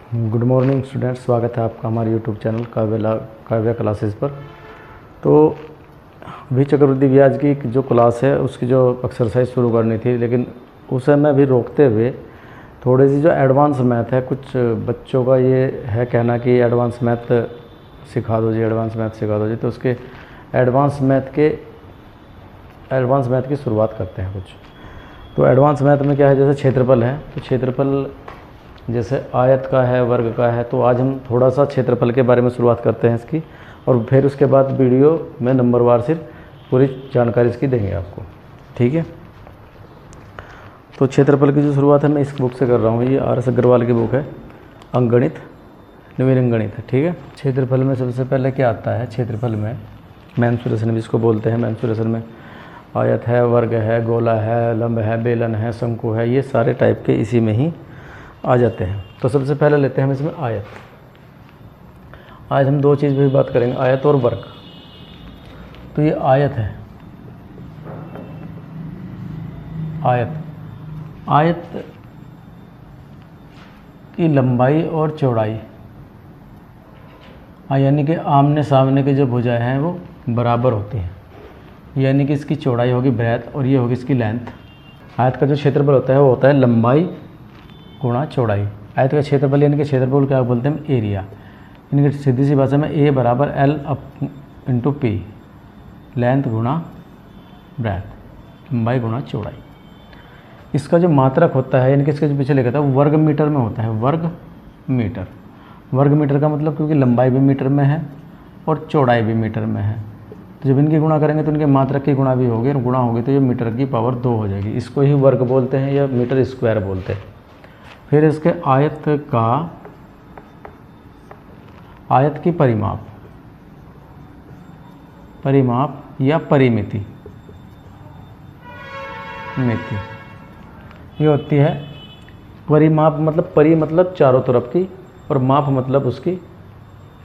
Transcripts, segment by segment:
Good morning students, स्वागत है आपका हमारे यूट्यूब चैनल काव्या क्लासेस पर। तो अभी चक्रवृद्धि ब्याज की जो क्लास है उसकी जो एक्सरसाइज शुरू करनी थी, लेकिन उसे मैं भी रोकते हुए थोड़ी सी जो एडवांस मैथ है, कुछ बच्चों का ये है कहना कि एडवांस मैथ सिखा दो जी, एडवांस मैथ सिखा दो जी। तो उसके एडवांस मैथ की शुरुआत करते हैं कुछ। तो एडवांस मैथ में क्या है, जैसे क्षेत्रफल है, तो क्षेत्रफल जैसे आयत का है, वर्ग का है। तो आज हम थोड़ा सा क्षेत्रफल के बारे में शुरुआत करते हैं इसकी, और फिर उसके बाद वीडियो में नंबरवार सिर्फ पूरी जानकारी इसकी देंगे आपको, ठीक है। तो क्षेत्रफल की जो शुरुआत है मैं इस बुक से कर रहा हूँ, ये RS अग्रवाल की बुक है, अंकगणित नवीन अंकगणित है, ठीक है। क्षेत्रफल में सबसे पहले क्या आता है, क्षेत्रफल में मेंसुरेशन भी इसको बोलते हैं। मेंसुरेशन में आयत है, वर्ग है, गोला है, लंब है, बेलन है, शंकु है, ये सारे टाइप के इसी में ही आ जाते हैं। तो सबसे पहले लेते हैं हम इसमें आयत। आज हम दो चीज़ भी बात करेंगे, आयत और वर्ग। तो ये आयत है, आयत की लंबाई और चौड़ाई, यानी कि आमने सामने की जो भुजाएं हैं वो बराबर होती हैं, यानी कि इसकी चौड़ाई होगी ब्रेथ और ये होगी इसकी लेंथ। आयत का जो क्षेत्रफल होता है वो होता है लंबाई गुणा चौड़ाई। आयत का क्षेत्रफल यानी कि क्षेत्रफल क्या बोलते हैं, एरिया, यानी कि सीधी सी भाषा में A बराबर L इंटू P, लेंथ गुणा ब्रेथ, लंबाई गुणा चौड़ाई। इसका जो मात्रक होता है, यानी कि इसके जो पीछे लिखा था वर्ग मीटर में होता है, वर्ग मीटर। वर्ग मीटर का मतलब क्योंकि लंबाई भी मीटर में है और चौड़ाई भी मीटर में है, तो जब इनकी गुणा करेंगे तो इनके मात्रक की गुणा भी होगी, और गुणा होगी तो ये मीटर की पावर 2 हो जाएगी। इसको ही वर्ग बोलते हैं या मीटर स्क्वायर बोलते हैं। फिर इसके आयत की परिमाप या परिमिति, ये होती है परिमाप, मतलब परि मतलब चारों तरफ की, और माप मतलब उसकी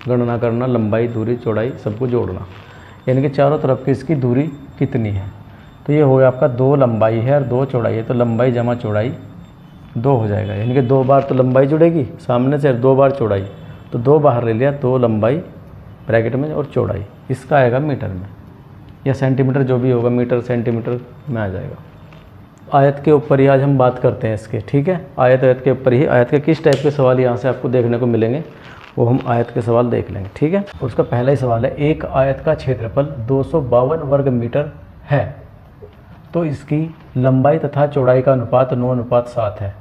गणना करना, लंबाई, दूरी, चौड़ाई सबको जोड़ना, यानी कि चारों तरफ की इसकी दूरी कितनी है। तो ये हो गया आपका 2 लंबाई है और 2 चौड़ाई है, तो लंबाई जमा चौड़ाई 2 हो जाएगा, यानी कि 2 बार तो लंबाई जुड़ेगी सामने से, 2 बार चौड़ाई, तो 2 बाहर ले लिया, 2 लंबाई ब्रैकेट में और चौड़ाई, इसका आएगा मीटर में या सेंटीमीटर, जो भी होगा, मीटर सेंटीमीटर में आ जाएगा। आयत के ऊपर ही आज हम बात करते हैं इसके, ठीक है। आयत के ऊपर ही, आयत के किस टाइप के सवाल यहाँ से आपको देखने को मिलेंगे वो हम आयत के सवाल देख लेंगे, ठीक है। उसका पहला ही सवाल है, एक आयत का क्षेत्रफल 252 वर्ग मीटर है, तो इसकी लंबाई तथा चौड़ाई का अनुपात 9:7 है,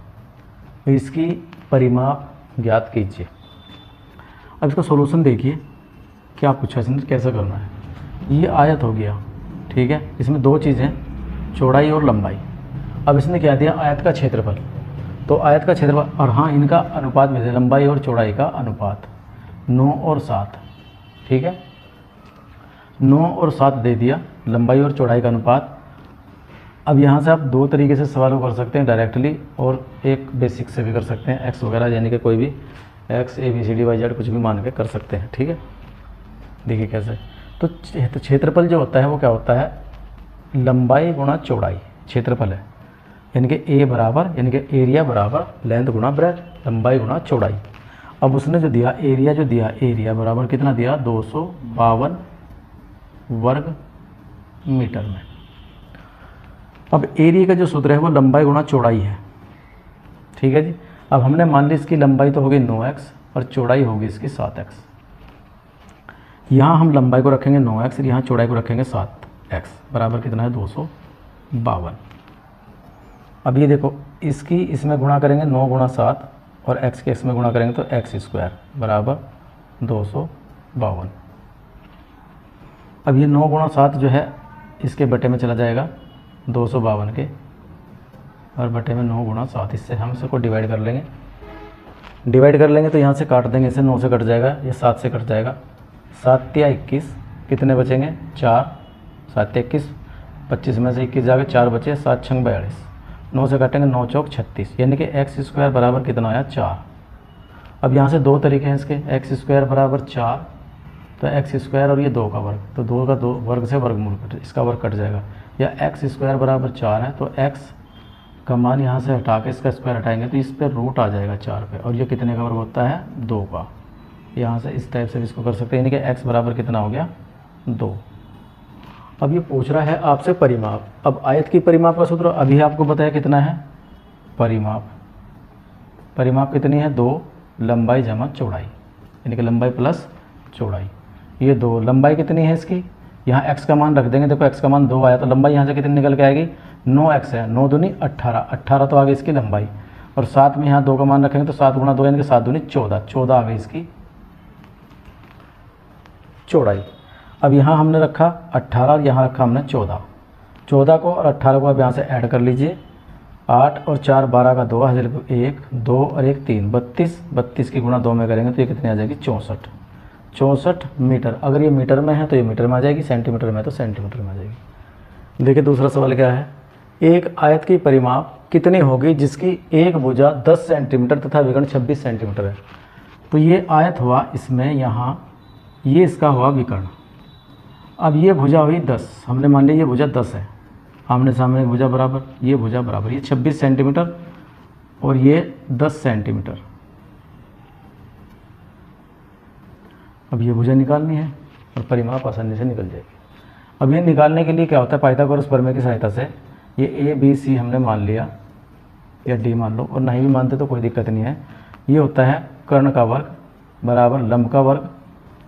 तो इसकी परिमाप ज्ञात कीजिए। अब इसका सॉल्यूशन देखिए क्या पूछा इसने, कैसे करना है। ये आयत हो गया, ठीक है, इसमें 2 चीज़ें, चौड़ाई और लंबाई। अब इसने क्या दिया, आयत का क्षेत्रफल, तो आयत का क्षेत्रफल, और हाँ इनका अनुपात में से लंबाई और चौड़ाई का अनुपात 9 और 7, ठीक है, 9 और 7 दे दिया लंबाई और चौड़ाई का अनुपात। अब यहाँ से आप 2 तरीके से सवाल को कर सकते हैं, डायरेक्टली, और एक बेसिक से भी कर सकते हैं, एक्स वगैरह, यानी कि कोई भी एक्स ABCD YZ कुछ भी मान के कर सकते हैं, ठीक है। देखिए कैसे, तो क्षेत्रफल जो होता है वो क्या होता है, लंबाई गुणा चौड़ाई क्षेत्रफल है, यानी कि A बराबर, यानी कि एरिया बराबर लेंथ गुणा ब्रेथ, लंबाई गुणा चौड़ाई। अब उसने जो दिया एरिया, जो दिया एरिया बराबर कितना दिया, 252 वर्ग मीटर में। अब एरिया का जो सूत्र है वो लंबाई गुणा चौड़ाई है, ठीक है जी। अब हमने मान ली इसकी लंबाई तो होगी 9x और चौड़ाई होगी इसकी 7x। यहाँ हम लंबाई को रखेंगे 9x और यहाँ चौड़ाई को रखेंगे 7x, बराबर कितना है, 252। अब ये देखो, इसकी इसमें गुणा करेंगे 9 गुणा 7 और x के इसमें गुणा करेंगे तो x स्क्वायर बराबर 252। अब ये 9 गुणा 7 जो है इसके बटे में चला जाएगा 252 के, और बटे में 9 गुणा 7, इससे हम इसको डिवाइड कर लेंगे तो यहाँ से काट देंगे, इसे 9 से कट जाएगा, ये 7 से कट जाएगा, 7 या 21, कितने बचेंगे 4, 7 या 21, 25 में से 21 जाके 4 बचे, 7 छंग 42, 9 से काटेंगे 9 चौक 36, यानी कि x स्क्वायर बराबर कितना आया, 4। अब यहाँ से 2 तरीके हैं इसके, x स्क्वायर बराबर 4, तो x स्क्वायर और ये 2 का वर्ग, तो 2 का वर्ग से वर्गमूल इसका वर्ग कट जाएगा, या x स्क्वायर बराबर 4 है तो x का मान यहाँ से हटा के इसका स्क्वायर हटाएंगे तो इस पर रूट आ जाएगा 4 पे, और ये कितने का वर्ग होता है 2 का। यहाँ से इस टाइप से भी इसको कर सकते हैं, यानी कि x बराबर कितना हो गया 2। अब ये पूछ रहा है आपसे परिमाप। अब आयत की परिमाप का सूत्र अभी आपको बताया कितना है, परिमाप कितनी है 2 लंबाई जमा चौड़ाई, यानी कि लंबाई प्लस चौड़ाई। ये 2 लंबाई कितनी है इसकी, यहाँ x का मान रख देंगे, देखो x का मान 2 आया तो लंबाई यहाँ से कितनी निकल के आएगी 9x है, 9 दूनी 18, 18 तो आ गई इसकी लंबाई, और साथ में यहाँ 2 का मान रखेंगे तो 7 गुणा 2 यानी कि 7 दूनी 14, 14 आ गई इसकी चौड़ाई। अब यहाँ हमने रखा 18 और यहाँ रखा हमने 14, 14 को और 18 को अब यहाँ से ऐड कर लीजिए, 8 और 4 12 का 2 हज़ार 1 2 और 1 3 32, 32 की गुणा 2 में करेंगे तो ये कितनी आ जाएगी 64, 64 मीटर। अगर ये मीटर में है तो ये मीटर में आ जाएगी, सेंटीमीटर में है तो सेंटीमीटर में आ जाएगी। देखिए दूसरा सवाल क्या है, एक आयत की परिमाप कितनी होगी जिसकी एक भुजा 10 सेंटीमीटर तथा विकर्ण 26 सेंटीमीटर है। तो ये आयत हुआ, इसमें यहाँ ये इसका हुआ विकर्ण। अब ये भुजा हुई 10, हमने मान लिया ये भुजा 10 है, आमने सामने भुजा बराबर, ये भुजा बराबर, ये 26 सेंटीमीटर और ये 10 सेंटीमीटर। अब ये भुजा निकालनी है और परिमाप आसानी से निकल जाएगी। अब ये निकालने के लिए क्या होता है, पाइथागोरस प्रमेय की सहायता से ये ए बी सी हमने मान लिया या डी मान लो, और नहीं भी मानते तो कोई दिक्कत नहीं है। ये होता है कर्ण का वर्ग बराबर लंब का वर्ग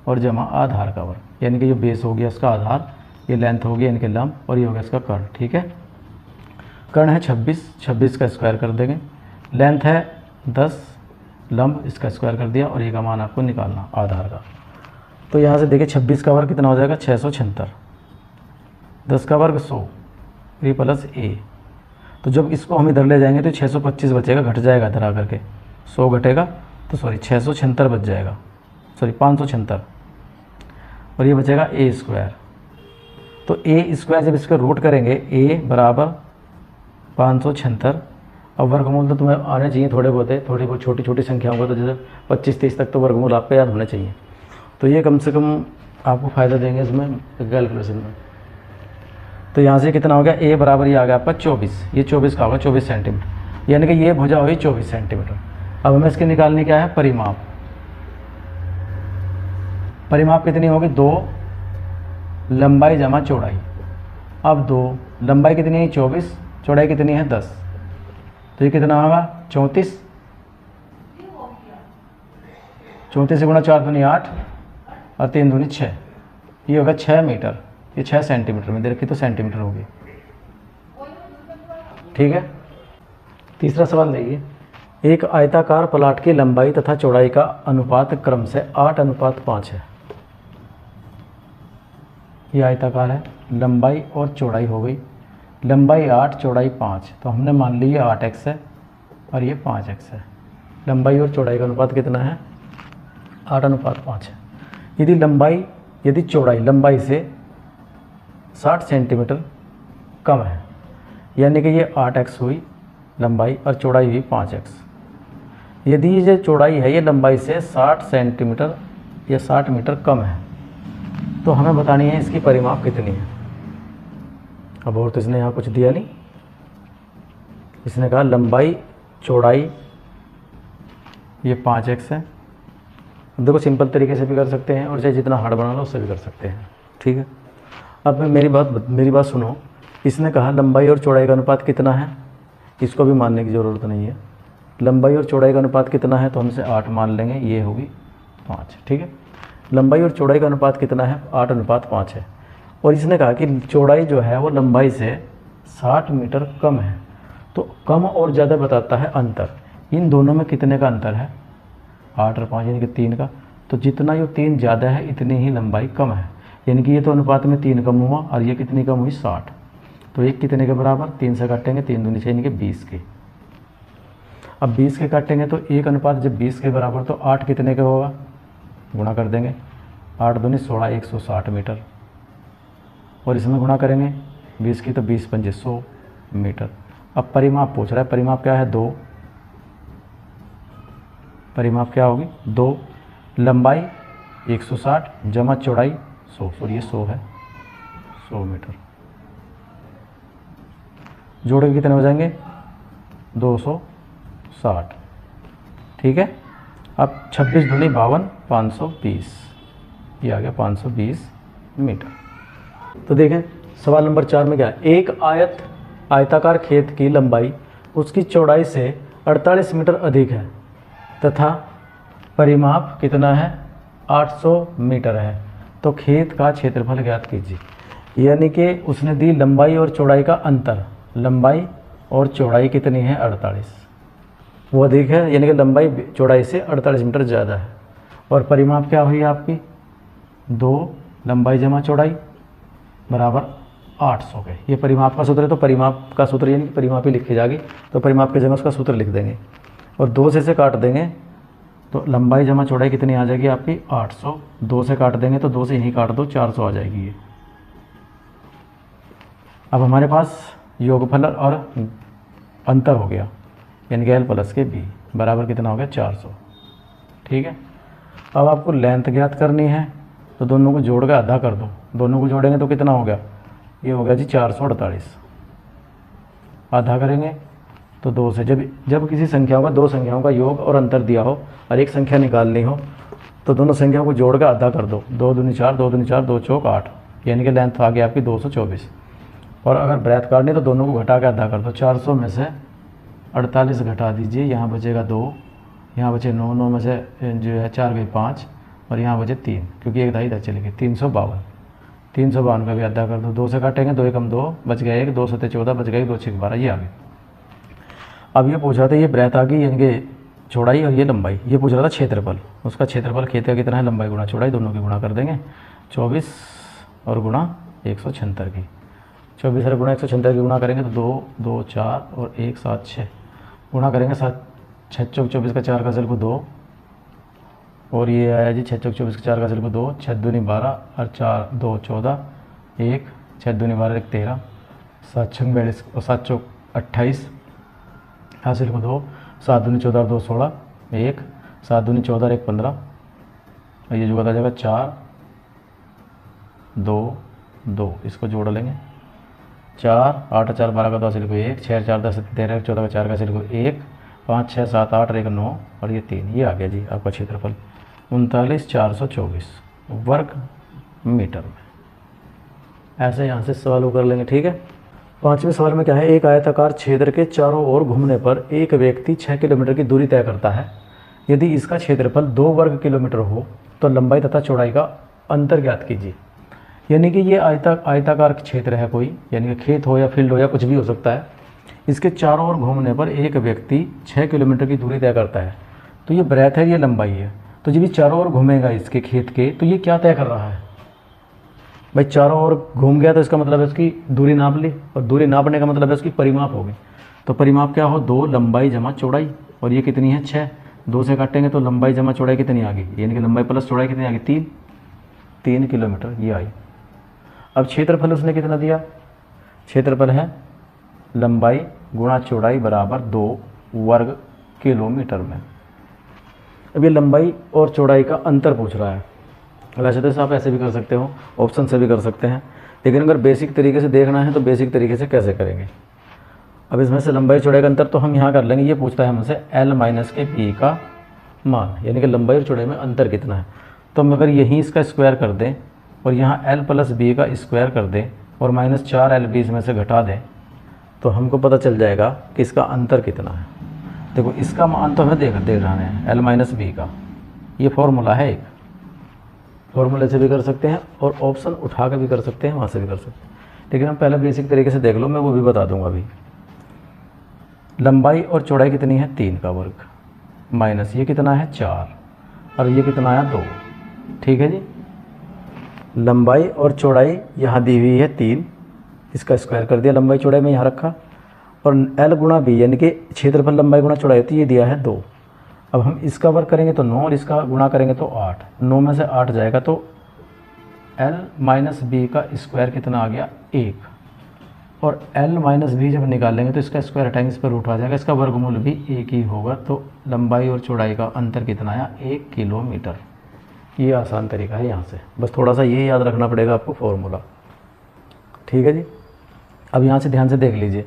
और जमा आधार का वर्ग, यानी कि ये बेस हो गया इसका आधार, ये लेंथ हो गया इनके लंब, और ये हो गया इसका कर्ण। ठीक है, कर्ण है 26, 26 का स्क्वायर कर देंगे, लेंथ है 10, लंब इसका स्क्वायर कर दिया, और ये का मान आपको निकालना आधार का। तो यहाँ से देखिए 26 का वर्ग कितना हो जाएगा 676, 10 का वर्ग 100, 3 प्लस a। तो जब इसको हम इधर ले जाएंगे तो 625 बचेगा, घट जाएगा इधर आकर के, 100 घटेगा तो सॉरी 676 बच जाएगा, सॉरी 576, और ये बचेगा a स्क्वायर। तो a स्क्वायर जब इसका रूट करेंगे a बराबर 576, अब वर्गमूल तो तुम्हें आने चाहिए थोड़े बहुत छोटी छोटी संख्याओं को, तो जैसे 25-30 तक तो वर्गमूल आपको याद होने चाहिए, तो ये कम से कम आपको फ़ायदा देंगे इसमें कैलकुलेशन में। तो यहाँ से कितना हो गया, a बराबर ये आ गया आपका 24, ये 24 का होगा 24 सेंटीमीटर, यानी कि ये भुजा हुई 24 सेंटीमीटर। अब हमें इसकी निकालनी क्या है, परिमाप। परिमाप कितनी होगी 2 लंबाई जमा चौड़ाई। अब 2 लंबाई कितनी है 24, चौड़ाई कितनी है 10, तो ये कितना होगा 34, 34 से गुणा 4 दूनी 8 और 3 दूनी 6, ये होगा 6 मीटर, ये 6 सेंटीमीटर में दे रखी तो सेंटीमीटर होगी। ठीक है, तीसरा सवाल देखिए, एक आयताकार प्लाट की लंबाई तथा चौड़ाई का अनुपात क्रम से 8:5 है। ये आयताकार है, लंबाई और चौड़ाई हो गई, लंबाई 8 चौड़ाई 5, तो हमने मान ली ये 8x है और ये 5x है। लंबाई और चौड़ाई का अनुपात कितना है 8:5 है। यदि चौड़ाई लंबाई से 60 सेंटीमीटर कम है, यानी कि ये 8x हुई लंबाई और चौड़ाई हुई 5x। यदि ये चौड़ाई है ये लंबाई से 60 सेंटीमीटर या 60 मीटर कम है, तो हमें बतानी है इसकी परिमाप कितनी है। अब और तो इसने यहाँ कुछ दिया नहीं, इसने कहा लंबाई चौड़ाई ये 5x है। देखो सिंपल तरीके से भी कर सकते हैं और चाहे जितना हार्ड बना लो उससे भी कर सकते हैं। ठीक है, अब मेरी बात सुनो, इसने कहा लंबाई और चौड़ाई का अनुपात कितना है, इसको भी मानने की ज़रूरत नहीं है। लंबाई और चौड़ाई का अनुपात कितना है तो हम इसे 8 मान लेंगे, ये होगी 5। ठीक है, लंबाई और चौड़ाई का अनुपात कितना है 8:5 है, और इसने कहा कि चौड़ाई जो है वो लंबाई से 60 मीटर कम है। तो कम और ज़्यादा बताता है अंतर, इन दोनों में कितने का अंतर है 8 और 5 यानी कि 3 का। तो जितना ये 3 ज़्यादा है इतनी ही लंबाई कम है, यानी कि ये तो अनुपात में 3 कम हुआ और ये कितनी कम हुई 60। तो एक कितने के बराबर 3 से काटेंगे 3 दूनी 6 यानी कि 20 के। अब 20 के काटेंगे तो एक अनुपात जब 20 के बराबर तो 8 कितने का होगा, गुणा कर देंगे, 8 दूनी 16 160 मीटर, और इसमें गुणा करेंगे 20 की तो 20 पंजे 100 मीटर। अब परिमाप पूछ रहा है, परिमाप क्या है 2, परिमाप क्या होगी 2 लंबाई 160 जमा चौड़ाई 100, और ये 100 है 100 मीटर। जोड़ के कितने हो जाएंगे 260। ठीक है, अब 26 दूनी 52, 520, ये आ गया 520 मीटर। तो देखें सवाल नंबर 4 में क्या है, एक आयताकार खेत की लंबाई उसकी चौड़ाई से 48 मीटर अधिक है तथा परिमाप कितना है, 800 मीटर है, तो खेत का क्षेत्रफल ज्ञात कीजिए। यानी कि उसने दी लंबाई और चौड़ाई का अंतर, लंबाई और चौड़ाई कितनी है 48, वो अधिक है, यानी कि लंबाई चौड़ाई से 48 मीटर ज़्यादा है। और परिमाप क्या हुई आपकी, 2 लंबाई जमा चौड़ाई बराबर 800 के। ये परिमाप का सूत्र है, तो परिमाप का सूत्र यानी कि परिमाप ही लिखी जाएगी, तो परिमाप की जगह उसका सूत्र लिख देंगे और 2 से काट देंगे तो लंबाई जमा चौड़ाई कितनी आ जाएगी आपकी 800, 2 से काट देंगे तो 2 से यहीं काट दो 400 आ जाएगी ये। अब हमारे पास योगफल और अंतर हो गया, यानी कि L प्लस के B बराबर कितना हो गया 400। ठीक है, अब आपको लेंथ ज्ञात करनी है, तो दोनों को जोड़ के आधा कर दो, दोनों को जोड़ेंगे तो कितना हो गया, ये हो गया जी 448। आधा करेंगे तो 2 से, जब किसी संख्याओं का, 2 संख्याओं का योग और अंतर दिया हो और एक संख्या निकालनी हो तो दोनों संख्याओं को जोड़ के आधा कर दो, 2 दूनी 4, 2 दूनी 4, 2 चौक 8, यानी कि लेंथ आ गई आपकी 224। और अगर ब्रेथ काटनी तो दोनों को घटा के आधा कर दो, 400 में से 48 घटा दीजिए, यहाँ बचेगा 2, यहाँ बचे 9, 9 में से जो है 4 गई 5 और यहाँ बचे 3, क्योंकि एक दाई इधर चली गई, 352। 352 का भी आधा कर दो, 2 से काटेंगे 2 एकम 2 बच गया 1, 2 सत्ते 14 बच गई, 2 6 12, ये आ गई। अब ये पूछ रहा था, ये ब्रेथ आ गई यानी कि चौड़ाई और ये लंबाई, ये पूछ रहा था क्षेत्रफल, उसका क्षेत्रफल खेत का कितना है, लंबाई गुणा चौड़ाई, दोनों की गुणा कर देंगे, 24 और गुणा 176 की, 24 और गुणा 176 की गुणा करेंगे तो 2 2 4 और 1 7 6 गुणा करेंगे, 7 6 चौक 24 का 4 का सिल्क 2 और ये आया जी 6 चौक 24 का 4 का सिल्क 2, 6 दूनी 12 और 4 2 14, 1 6 दूनी 12 1 13, 7 6 42 और 7 चौक 28, हासिल को 2, 7 दूनी 14 2 16, 1 7 दूनी 14 1 15 और ये जो बता जाएगा 4 2 2, इसको जोड़ लेंगे, 4 8 4 12 का 2 हासिल को 1, 6 4 10 13 14 का 4 का हासिल को 1, 5 6 7 8 और 1 9 और ये 3, ये आ गया जी आपका क्षेत्रफल 39424 वर्ग मीटर में। ऐसे यहाँ से सवाल कर लेंगे। ठीक है, 5वें सवाल में क्या है, एक आयताकार क्षेत्र के चारों ओर घूमने पर एक व्यक्ति 6 किलोमीटर की दूरी तय करता है। यदि इसका क्षेत्रफल 2 वर्ग किलोमीटर हो तो लंबाई तथा चौड़ाई का अंतर ज्ञात कीजिए। यानी कि ये आयताकार क्षेत्र है कोई, यानी कि खेत हो या फील्ड हो या कुछ भी हो सकता है, इसके चारों ओर घूमने पर एक व्यक्ति 6 किलोमीटर की दूरी तय करता है। तो ये ब्रेथ है, ये लंबाई है, तो जब ये चारों ओर घूमेगा इसके खेत के, तो ये क्या तय कर रहा है भाई, चारों ओर घूम गया तो इसका मतलब है उसकी दूरी नाप ली, और दूरी नापने का मतलब है उसकी परिमाप होगी। तो परिमाप क्या हो, 2 लंबाई जमा चौड़ाई, और ये कितनी है 6, 2 से काटेंगे तो लंबाई जमा चौड़ाई कितनी आ गई, यानी कि लंबाई प्लस चौड़ाई कितनी आ गई 3 किलोमीटर ये आई। अब क्षेत्रफल उसने कितना दिया, क्षेत्रफल है लंबाई गुणा चौड़ाई बराबर 2 वर्ग किलोमीटर में। अब ये लंबाई और चौड़ाई का अंतर पूछ रहा है। वैसे तो आप ऐसे भी कर सकते हो, ऑप्शन से भी कर सकते हैं, लेकिन अगर बेसिक तरीके से देखना है तो बेसिक तरीके से कैसे करेंगे। अब इसमें से लंबाई चौड़ाई का अंतर तो हम यहाँ कर लेंगे। ये पूछता है हमसे L माइनस के B का मान, यानी कि लंबाई और चौड़ाई में अंतर कितना है। तो हम अगर यहीं इसका स्क्वायर कर दें और यहाँ L प्लस B का स्क्वायर कर दें और माइनस 4LB इसमें से घटा दें तो हमको पता चल जाएगा कि इसका अंतर कितना है। देखो इसका मान तो हमें देख रहा है L माइनस B का, ये फॉर्मूला है, एक फॉर्मूले से भी कर सकते हैं और ऑप्शन उठा कर भी कर सकते हैं, वहाँ से भी कर सकते हैं, लेकिन हम पहले बेसिक तरीके से देख लो, मैं वो भी बता दूंगा अभी। लंबाई और चौड़ाई कितनी है 3 का वर्ग, माइनस ये कितना है 4 और ये कितना है 2। ठीक है जी, लंबाई और चौड़ाई यहाँ दी हुई है 3, इसका स्क्वायर कर दिया, लंबाई चौड़ाई में यहाँ रखा, और L गुणा B यानी कि क्षेत्रफल लंबाई गुणा चौड़ाई होती है, ये दिया है 2। अब हम इसका वर्ग करेंगे तो 9 और इसका गुणा करेंगे तो 8, 9 में से 8 जाएगा तो L माइनस B का स्क्वायर कितना आ गया 1, और L माइनस B जब निकालेंगे तो इसका स्क्वायर हटाएंगे, इस पर रूट आ जाएगा, इसका वर्गमूल भी 1 ही होगा। तो लंबाई और चौड़ाई का अंतर कितना आया 1 किलोमीटर। ये आसान तरीका है, यहाँ से बस थोड़ा सा ये याद रखना पड़ेगा आपको फॉर्मूला। ठीक है जी, अब यहाँ से ध्यान से देख लीजिए,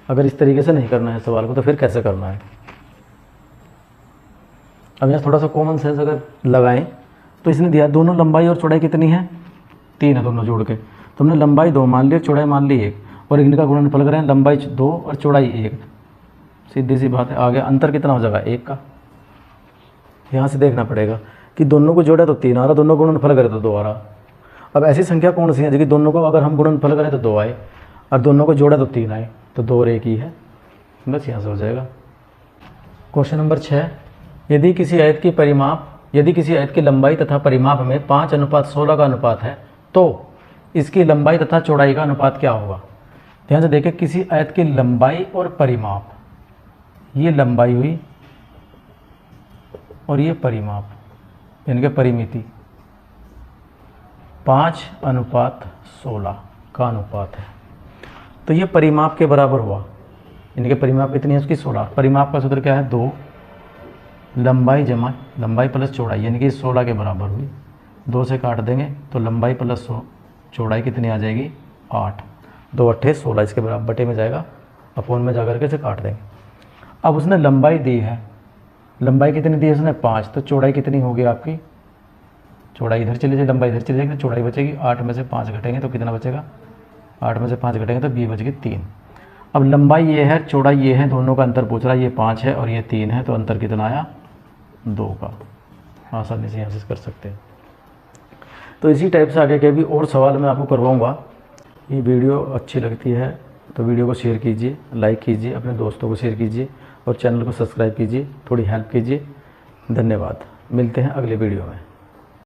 अगर इस तरीके से नहीं करना है सवाल को तो फिर कैसे करना है। अब यहाँ थोड़ा सा कॉमन सेंस अगर लगाएं तो इसने दिया दोनों लंबाई और चौड़ाई कितनी है, 3 है दोनों जोड़ के, तो हमने लंबाई 2 मान ली, चौड़ाई मान ली 1, और इनका गुणनफल करें लंबाई 2 और चौड़ाई 1, सीधी सी बात है। आगे अंतर कितना हो जाएगा 1 का। यहाँ से देखना पड़ेगा कि दोनों को जोड़े तो 3 आ रहा, दोनों गुणनफल करें तो 2 आ रहा। अब ऐसी संख्या कौन सी है जो कि दोनों को अगर हम गुणनफल करें तो 2 आए और दोनों को जोड़े तो 3 आए, तो 2 और 1 ही है, बस यहाँ से हो जाएगा। क्वेश्चन नंबर 6, यदि किसी आयत की लंबाई तथा परिमाप में 5:16 का अनुपात है तो इसकी लंबाई तथा चौड़ाई का अनुपात क्या होगा। ध्यान से देखें, किसी आयत की लंबाई और परिमाप, ये लंबाई हुई और ये परिमाप, इनके परिमिति 5:16 का अनुपात है, तो ये परिमाप के बराबर हुआ। इनके परिमाप कितनी है, उसकी 16। परिमाप का सूत्र क्या है, 2 लंबाई जमा लंबाई प्लस चौड़ाई, यानी कि 16 के बराबर हुई। 2 से काट देंगे तो लंबाई प्लस चौड़ाई कितनी आ जाएगी, 8। 2 8 16, इसके बराबर बटे में जाएगा, अपोन में जाकर के इसे काट देंगे। अब उसने लंबाई दी है, लंबाई कितनी दी है उसने 5, तो चौड़ाई कितनी होगी आपकी, चौड़ाई इधर चली जाएगी, लंबाई इधर चली जाएगी, तो चौड़ाई बचेगी। 8 में से 5 घटेंगे तो कितना बचेगा, 8 में से 5 घटेंगे तो b बचेगी 3। अब लंबाई ये है, चौड़ाई ये है, दोनों का अंतर पूछ रहा है, ये 5 है और ये 3 है, तो अंतर कितना आया, 2 का। आसानी से यहाँ से कर सकते हैं। तो इसी टाइप से आगे के भी और सवाल मैं आपको करवाऊँगा। ये वीडियो अच्छी लगती है तो वीडियो को शेयर कीजिए, लाइक कीजिए, अपने दोस्तों को शेयर कीजिए और चैनल को सब्सक्राइब कीजिए, थोड़ी हेल्प कीजिए। धन्यवाद, मिलते हैं अगले वीडियो में।